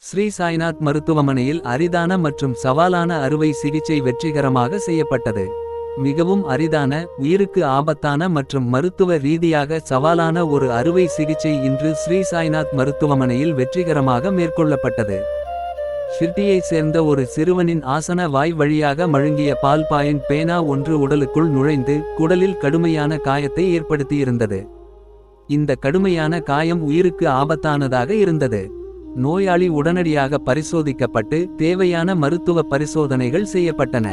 ஸ்ரீ சாய்நாத் மருத்துவமனையில் அரிதான மற்றும் சவாலான அறுவை சிகிச்சை வெற்றிகரமாக செய்யப்பட்டது. மிகவும் அரிதான, உயிருக்கு ஆபத்தான மற்றும் மருத்துவ ரீதியாக சவாலான ஒரு அறுவை சிகிச்சை இன்று ஸ்ரீ சாய்நாத் மருத்துவமனையில் வெற்றிகரமாக மேற்கொள்ளப்பட்டது. ஷிர்டியைச் சேர்ந்த ஒரு சிறுவனின் ஆசன வாய் வழியாக மழுங்கிய பால்பாயின் பேனா ஒன்று உடலுக்குள் நுழைந்து குடலில் கடுமையான காயத்தை ஏற்படுத்தியிருந்தது. இந்த கடுமையான காயம் உயிருக்கு ஆபத்தானதாக இருந்தது. நோயாளி உடனடியாக பரிசோதிக்கப்பட்டு தேவையான மருத்துவ பரிசோதனைகள் செய்யப்பட்டன.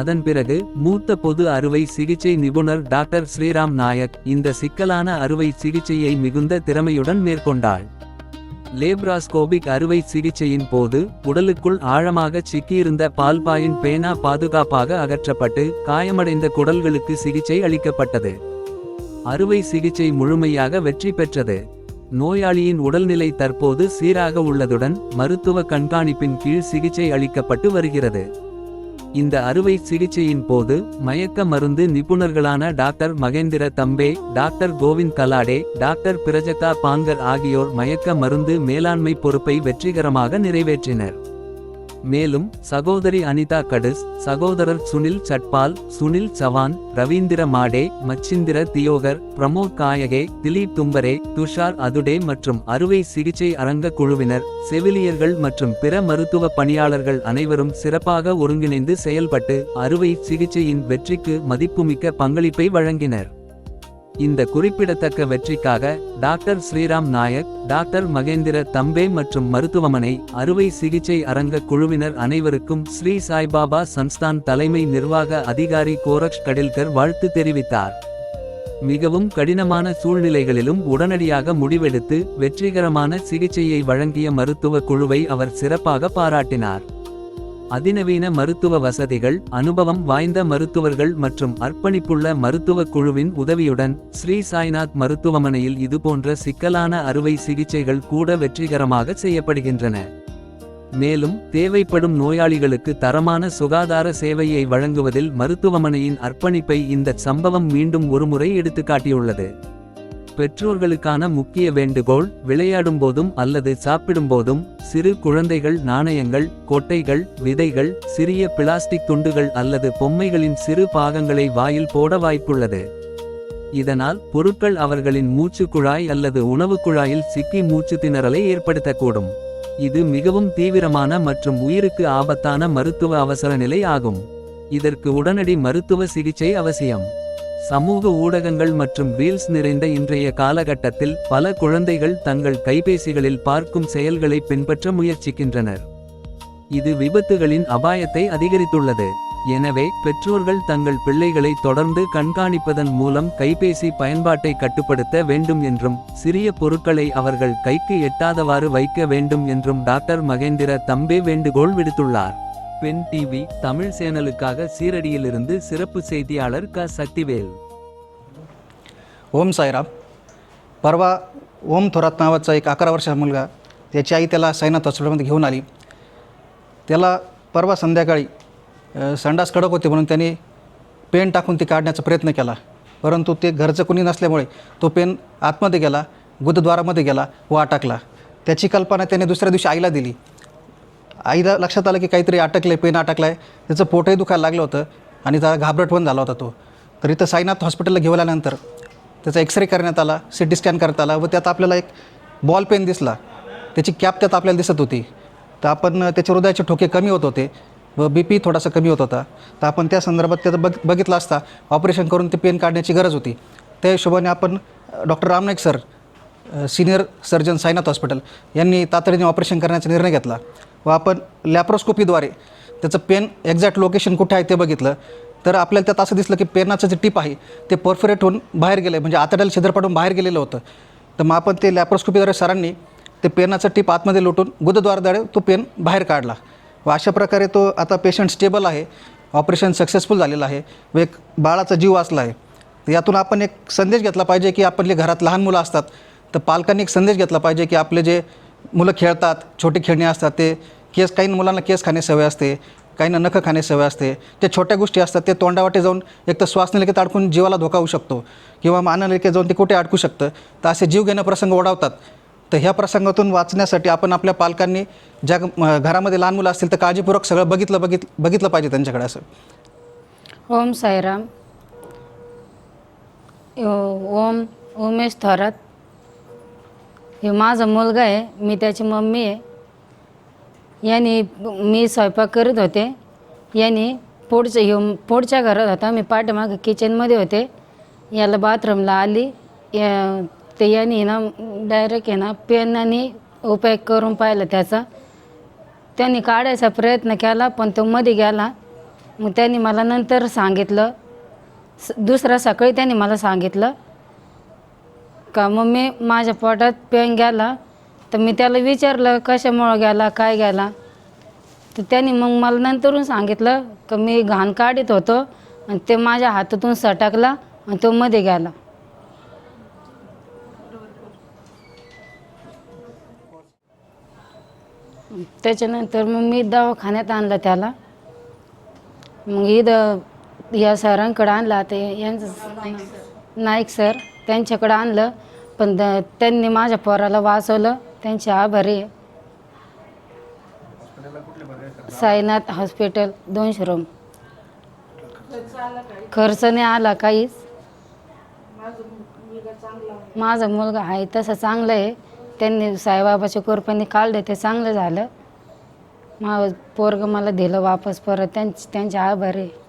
அதன் பிறகு மூத்த பொது அறுவை சிகிச்சை நிபுணர் டாக்டர் ஸ்ரீராம் நாயக் இந்த சிக்கலான அறுவை சிகிச்சையை மிகுந்த திறமையுடன் மேற்கொண்டாள். லேப்ராஸ்கோபிக் அறுவை சிகிச்சையின் போது உடலுக்குள் ஆழமாக சிக்கியிருந்த பால்பாயின் பேனா பாதுகாப்பாக அகற்றப்பட்டு காயமடைந்த குடல்களுக்கு சிகிச்சை அளிக்கப்பட்டது. அறுவை சிகிச்சை முழுமையாக வெற்றி பெற்றது. நோயாளியின் உடல்நிலை தற்போது சீராக உள்ளதுடன் மருத்துவ கண்காணிப்பின் கீழ் சிகிச்சை அளிக்கப்பட்டு வருகிறது. இந்த அறுவை சிகிச்சையின் போது மயக்க மருந்து நிபுணர்களான doctor Mahendra Tambe, doctor Govind Kalade, doctor Prajakta Bankar ஆகியோர் மயக்க மருந்து மேலாண்மை பொறுப்பை வெற்றிகரமாக நிறைவேற்றினர். மேலும் சகோதரி அனிதா கடுஸ், சகோதரர் சுனில் சட்பால், சுனில் சவான், ரவீந்திர மாடே, மச்சிந்திர தியோகர், பிரமோத் காயகே, திலீப் தும்பரே, துஷார் அதுடே மற்றும் அறுவை சிகிச்சை அரங்க குழுவினர், செவிலியர்கள் மற்றும் பிற மருத்துவ பணியாளர்கள் அனைவரும் சிறப்பாக ஒருங்கிணைந்து செயல்பட்டு அறுவை சிகிச்சையின் வெற்றிக்கு மதிப்புமிக்க பங்களிப்பை வழங்கினர். இந்த குறிப்பிடத்தக்க வெற்றிக்காக டாக்டர் ஸ்ரீராம் நாயக், டாக்டர் மகேந்திர தம்பே மற்றும் மருத்துவமனை அறுவை சிகிச்சை அரங்க குழுவினர் அனைவருக்கும் ஸ்ரீ சாய்பாபா சன்ஸ்தான் தலைமை நிர்வாக அதிகாரி கோரக்ஷ் கடில்கர் வாழ்த்து தெரிவித்தார். மிகவும் கடினமான சூழ்நிலைகளிலும் உடனடியாக முடிவெடுத்து வெற்றிகரமான சிகிச்சையை வழங்கிய மருத்துவ குழுவை அவர் சிறப்பாக பாராட்டினார். அதிநவீன மருத்துவ வசதிகள், அனுபவம் வாய்ந்த மருத்துவர்கள் மற்றும் அர்ப்பணிப்புள்ள மருத்துவ குழுவின் உதவியுடன் ஸ்ரீ சாய்நாத் மருத்துவமனையில் இதுபோன்ற சிக்கலான அறுவை சிகிச்சைகள் கூட வெற்றிகரமாக செய்யப்படுகின்றன. மேலும் தேவைப்படும் நோயாளிகளுக்கு தரமான சுகாதார சேவையை வழங்குவதில் மருத்துவமனையின் அர்ப்பணிப்பை இந்த சம்பவம் மீண்டும் ஒருமுறை எடுத்துக்காட்டியுள்ளது. பெற்றோர்களுக்கான முக்கிய வேண்டுகோள்: விளையாடும்போதும் அல்லது சாப்பிடும்போதும் சிறு குழந்தைகள் நாணயங்கள், கொட்டைகள், விதைகள், சிறிய பிளாஸ்டிக் துண்டுகள் அல்லது பொம்மைகளின் சிறு பாகங்களை வாயில் போட வாய்ப்புள்ளது. இதனால் பொருட்கள் அவர்களின் மூச்சு குழாய் அல்லது உணவு குழாயில் சிக்கி மூச்சு திணறலை ஏற்படுத்தக்கூடும். இது மிகவும் தீவிரமான மற்றும் உயிருக்கு ஆபத்தான மருத்துவ அவசர நிலை ஆகும். இதற்கு உடனடி மருத்துவ சிகிச்சை அவசியம். சமூக ஊடகங்கள் மற்றும் ரீல்ஸ் நிறைந்த இன்றைய காலகட்டத்தில் பல குழந்தைகள் தங்கள் கைபேசிகளில் பார்க்கும் செயல்களை பின்பற்ற முயற்சிக்கின்றனர். இது விபத்துகளின் அபாயத்தை அதிகரித்துள்ளது. எனவே பெற்றோர்கள் தங்கள் பிள்ளைகளை தொடர்ந்து கண்காணிப்பதன் மூலம் கைபேசி பயன்பாட்டை கட்டுப்படுத்த வேண்டும் என்றும் சிறிய பொருட்களை அவர்கள் கைக்கு எட்டாதவாறு வைக்க வேண்டும் என்றும் டாக்டர் மகேந்திர தம்பே வேண்டுகோள் விடுத்துள்ளார். பென் டிவி தமிழ் சேனலுக்காக சீரடியிலிருந்து சிறப்பு செய்தியாளர் க. சக்திவேல். ओम साईराम. परवा ओम थोरात नावाचा एक 11 वर्षाचा मुलगा, त्याची आई त्याला साईनाथ हॉस्पिटलमध्ये घेऊन आली. त्याला परवा संध्याकाळी संडास कडक होते म्हणून त्याने पेन टाकून ती काढण्याचा प्रयत्न केला, परंतु ते घरचं कोणी नसल्यामुळे तो पेन आतमध्ये गेला, गुदद्वारामध्ये गेला व अटकला. त्याची कल्पना त्याने दुसऱ्या दिवशी आईला दिली. आईला लक्षात आलं की काहीतरी अटकलं, पेन अटकला आहे. त्याचं पोटही दुखायला लागलं होतं आणि जरा घाबरट पण झाला होता तो. तर इथं साईनाथ हॉस्पिटलला घेऊन आल्यानंतर त्याचा एक्सरे करण्यात आला, सिटी स्कॅन करण्यात आला व त्यात आपल्याला एक बॉल पेन दिसला. त्याची कॅप त्यात आपल्याला दिसत होती. तर आपण त्याचे हृदयाचे ठोके कमी होत होते व BP थोडासा कमी होत होता. तर आपण त्या संदर्भात त्याचं बघितलं असता ऑपरेशन करून ते पेन काढण्याची गरज होती. त्या हिशोबाने आपण doctor Ram Naik sir, senior surgeon Sainath hospital यांनी तातडीने ऑपरेशन करण्याचा निर्णय घेतला व आपण लॅप्रोस्कोपीद्वारे त्याचं पेन एक्झॅक्ट लोकेशन कुठे आहे ते बघितलं. तर आपल्याला त्यात असं दिसलं की पेनाचं जे टिप आहे ते परफोरेट होऊन बाहेर गेलं, म्हणजे आतड्याला छिद्र पाडून बाहेर गेलेलं होतं. तर मग आपण ते लॅप्रोस्कोपीद्वारे सरांनी ते पेनाचं टिप आतमध्ये लोटून गुदद्वाराद्वारे तो पेन बाहेर काढला व अशा प्रकारे तो आता पेशंट स्टेबल आहे. ऑपरेशन सक्सेसफुल झालेलं आहे व एक बाळाचा जीव वाचला आहे. तर यातून आपण एक संदेश घेतला पाहिजे की आपले घरात लहान मुलं असतात तर पालकांनी एक संदेश घेतला पाहिजे की आपले जे मुलं खेळतात, छोटे खेळणे असतात, ते काही मुलांना केस खाणे सवय असते, काहींना नखं खाणे सवय असते. त्या छोट्या गोष्टी असतात ते तोंडावाटे जाऊन एक तर श्वासनलिकेत अडकून जीवाला धोका होऊ शकतो किंवा माननलिकेत जाऊन ते कुठे अडकू शकतं. तर असे जीव घेणं प्रसंग ओढावतात. तर ह्या प्रसंगातून वाचण्यासाठी आपण आपल्या पालकांनी घरामध्ये लहान मुलं असतील तर काळजीपूर्वक सगळं बघितलं पाहिजे त्यांच्याकडे असं. ओम साईराम. ओम उमेश थोरात. हे माझा मुलगा आहे, मी त्याची मम्मी आहे. यांनी मी स्वयंपाक करत होते, यांनी पुढच्या घरात होता, मी पाठीमागे किचनमध्ये होते. याला बाथरूमला आली ते यांनी ना डायरेक्ट आहे ना पेनाने उपयोग करून पाहिलं त्याचा. त्यांनी काढायचा प्रयत्न केला पण तो मध्ये गेला. मग त्यांनी मला नंतर सांगितलं, दुसऱ्या सकाळी त्यांनी मला सांगितलं का मम्मी माझ्या पोटात पेन गेला. तर मी त्याला विचारलं कशामुळं गेला, काय गेला. तर त्यांनी मग मला नंतरून सांगितलं का मी घाण काढत होतो आणि ते माझ्या हातातून सटकला आणि तो मध्ये गेला. त्याच्यानंतर मग मी दवाखान्यात आणलं त्याला. मग इथं या सरांकडं आणलं, आता यांचं नाईक सर त्यांच्याकडं आणलं. पण त्यांनी माझ्या पोराला वाचवलं, त्यांचे आभारी आहे. Sainath hospital 200 room. खर्च नाही आला काहीच. माझा मुलगा आहे तसं चांगलं आहे. त्यांनी साईबाबाच्या कृपेने काढले, ते चांगलं झालं. पोरगं मला दिलं वापस परत, त्यांचे आभारी आहे.